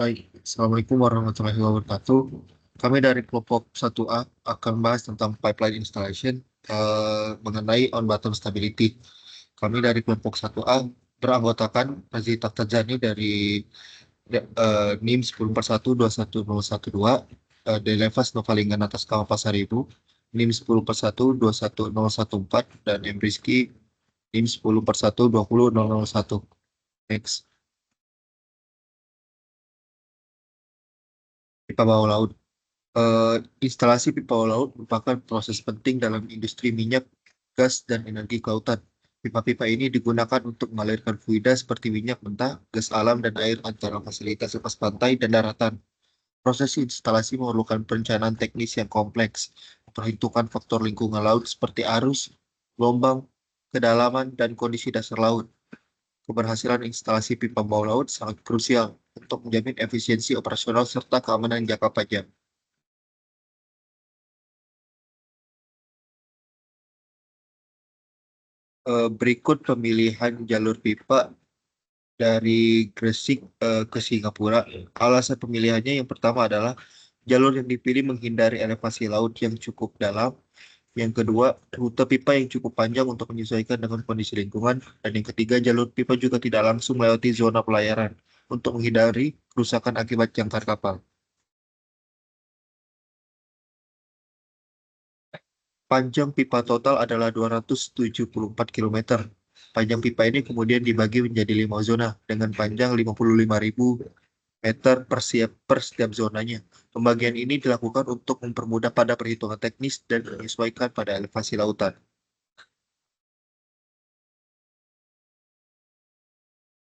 Baik, Assalamualaikum warahmatullahi wabarakatuh. Kami dari kelompok 1A akan bahas tentang pipeline installation mengenai on bottom stability. Kami dari kelompok 1A beranggotakan Razita Tajani dari NIM 1041 21012, Delevas Novalinggan atas Kawah Pasaribu, NIM 1041 21014, dan M. Rizky NIM 1041 20001. Next. Pipa bawah laut. Eh, Instalasi pipa bawah laut merupakan proses penting dalam industri minyak, gas, dan energi kelautan. Pipa-pipa ini digunakan untuk mengalirkan fluida seperti minyak mentah, gas alam, dan air antara fasilitas lepas pantai dan daratan. Proses instalasi memerlukan perencanaan teknis yang kompleks, memperhitungkan faktor lingkungan laut seperti arus, gelombang, kedalaman, dan kondisi dasar laut. Keberhasilan instalasi pipa bawah laut sangat krusial untuk menjamin efisiensi operasional serta keamanan jangka panjang. Berikut pemilihan jalur pipa dari Gresik ke Singapura. Alasan pemilihannya yang pertama adalah jalur yang dipilih menghindari elevasi laut yang cukup dalam. Yang kedua, rute pipa yang cukup panjang untuk menyesuaikan dengan kondisi lingkungan. Dan yang ketiga, jalur pipa juga tidak langsung melewati zona pelayaran untuk menghindari kerusakan akibat jangkar kapal. Panjang pipa total adalah 274 kilometer. Panjang pipa ini kemudian dibagi menjadi 5 zona dengan panjang 55.000 meter per setiap zonanya. Pembagian ini dilakukan untuk mempermudah pada perhitungan teknis dan menyesuaikan pada elevasi lautan.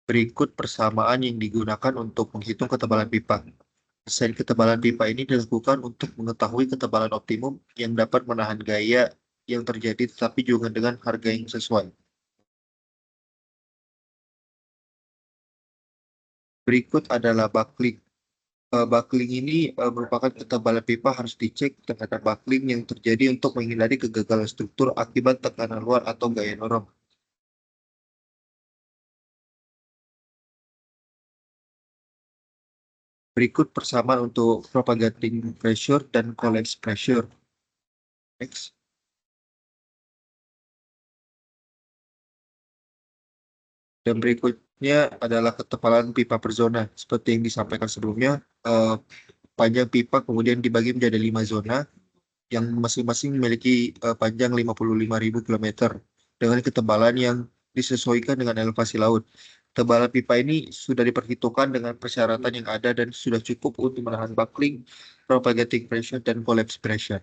Berikut persamaan yang digunakan untuk menghitung ketebalan pipa. Desain ketebalan pipa ini dilakukan untuk mengetahui ketebalan optimum yang dapat menahan gaya yang terjadi tetapi juga dengan harga yang sesuai. Berikut adalah buckling. Buckling ini merupakan ketebalan pipa harus dicek terhadap buckling yang terjadi untuk menghindari kegagalan struktur akibat tekanan luar atau gaya dorong. Berikut persamaan untuk propagating pressure dan collapse pressure. Next. Dan berikutnya adalah ketebalan pipa per zona. Seperti yang disampaikan sebelumnya, panjang pipa kemudian dibagi menjadi 5 zona yang masing-masing memiliki panjang 55.000 kilometer dengan ketebalan yang disesuaikan dengan elevasi laut. Tebalan pipa ini sudah diperhitungkan dengan persyaratan yang ada dan sudah cukup untuk menahan buckling, propagating pressure, dan collapse pressure.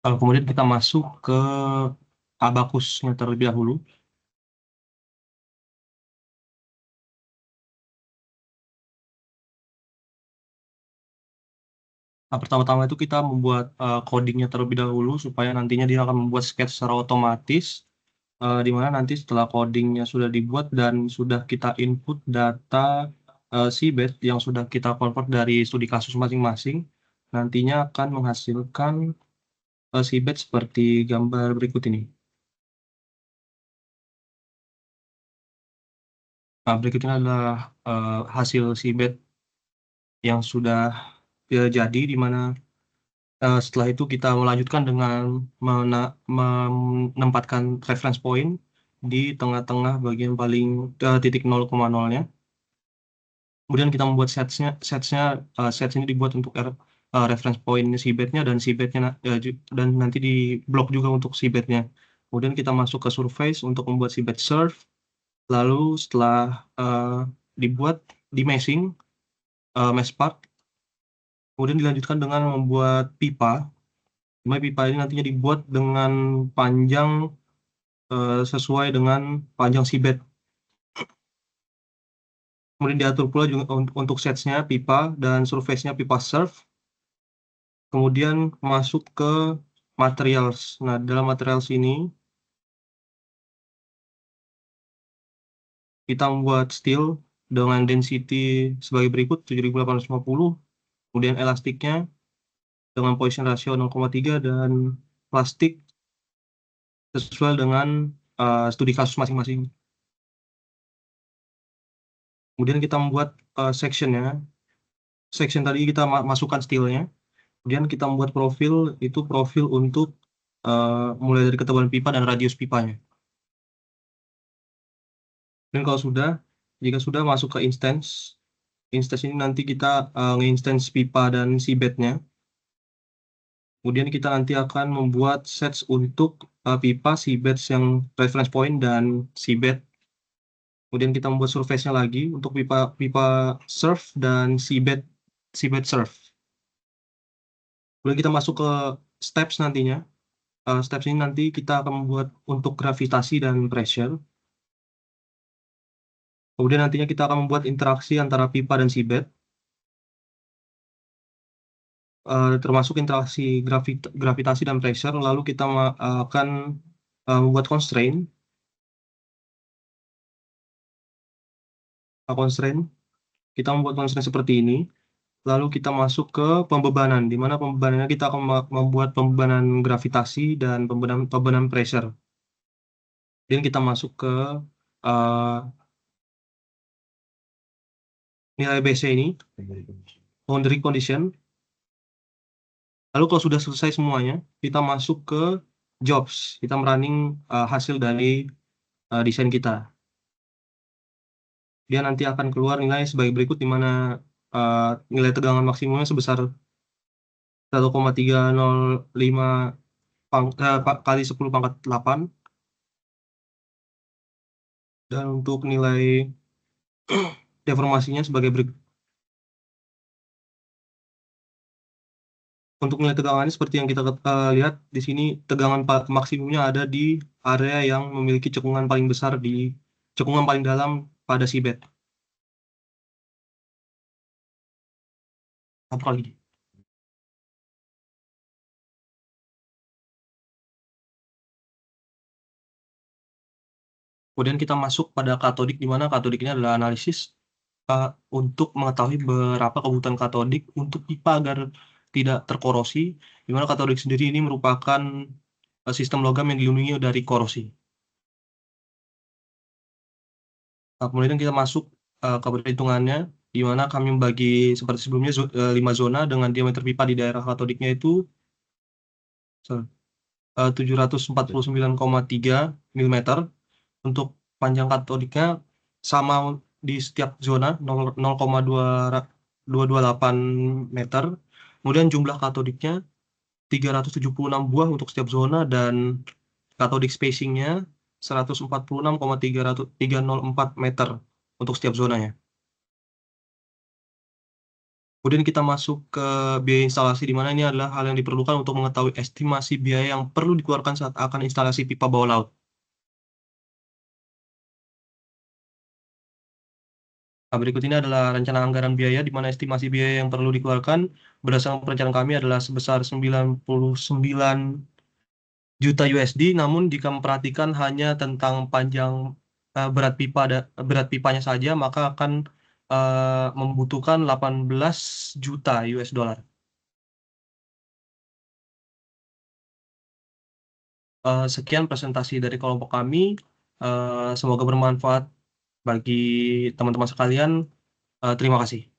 Kemudian kita masuk ke abakusnya terlebih dahulu. Pertama-tama itu kita membuat codingnya terlebih dahulu supaya nantinya dia akan membuat sketch secara otomatis, di mana nanti setelah codingnya sudah dibuat dan sudah kita input data seabed yang sudah kita convert dari studi kasus masing-masing, nantinya akan menghasilkan seabed seperti gambar berikut ini. Nah, berikut ini adalah hasil seabed yang sudah jadi, di mana setelah itu kita melanjutkan dengan menempatkan reference point di tengah-tengah bagian paling titik 0,0-nya. Kemudian kita membuat sets ini dibuat untuk reference point seabed-nya dan dan nanti di blok juga untuk seabed-nya. Kemudian kita masuk ke surface untuk membuat seabed surf. Lalu setelah dibuat di meshing, mesh part, kemudian dilanjutkan dengan membuat pipa. Pipa ini nantinya dibuat dengan panjang sesuai dengan panjang seabed. Kemudian diatur pula juga untuk sets-nya pipa dan surface-nya pipa surf. Kemudian masuk ke materials. Nah, dalam materials ini kita membuat steel dengan density sebagai berikut 7.850. Kemudian elastiknya dengan Poisson ratio 0,3 dan plastik sesuai dengan studi kasus masing-masing. Kemudian kita membuat sectionnya. Section tadi kita masukkan steelnya. Kemudian kita membuat profil, itu profil untuk mulai dari ketebalan pipa dan radius pipanya. Dan kalau jika sudah masuk ke instance ini nanti kita nge-instance pipa dan seabed-nya. Kemudian kita nanti akan membuat sets untuk pipa, seabed yang reference point dan seabed. Kemudian kita membuat surface-nya lagi untuk pipa surf dan seabed surf. Kemudian kita masuk ke steps nantinya. Steps ini nanti kita akan membuat untuk gravitasi dan pressure. Kemudian nantinya kita akan membuat interaksi antara pipa dan seabed, termasuk interaksi gravitasi dan pressure. Lalu kita akan membuat constraint. Kita membuat constraint seperti ini. Lalu kita masuk ke pembebanan, di mana pembebanannya kita akan membuat pembebanan gravitasi dan pembebanan pressure. Dan kita masuk ke nilai BC ini, boundary condition. Lalu kalau sudah selesai semuanya, kita masuk ke jobs. Kita merunning hasil dari desain kita. Dia nanti akan keluar nilai sebagai berikut, di mana nilai tegangan maksimumnya sebesar 1,305 kali 10 pangkat 8. Dan untuk nilai deformasinya sebagai berikut. Untuk nilai tegangannya seperti yang kita lihat di sini, tegangan maksimumnya ada di area yang memiliki cekungan paling besar cekungan paling dalam pada seabed. Satu lagi. Kemudian kita masuk pada katodik, di mana katodik ini adalah analisis untuk mengetahui berapa kebutuhan katodik untuk pipa agar tidak terkorosi, di mana katodik sendiri ini merupakan sistem logam yang dilindungi dari korosi. Kemudian kita masuk ke perhitungannya, di mana kami membagi seperti sebelumnya 5 zona dengan diameter pipa di daerah katodiknya itu 749,3 mm. Untuk panjang katodiknya sama di setiap zona 0,228 meter. Kemudian jumlah katodiknya 376 buah untuk setiap zona, dan katodik spacingnya 146,304 meter untuk setiap zonanya. Kemudian kita masuk ke biaya instalasi, di mana ini adalah hal yang diperlukan untuk mengetahui estimasi biaya yang perlu dikeluarkan saat akan instalasi pipa bawah laut. Nah, berikut ini adalah rencana anggaran biaya, di mana estimasi biaya yang perlu dikeluarkan berdasarkan perencanaan kami adalah sebesar 99 juta USD. Namun jika memperhatikan hanya tentang panjang berat pipanya saja, maka akan membutuhkan 18 juta US dollar. Sekian presentasi dari kelompok kami. Semoga bermanfaat bagi teman-teman sekalian. Terima kasih.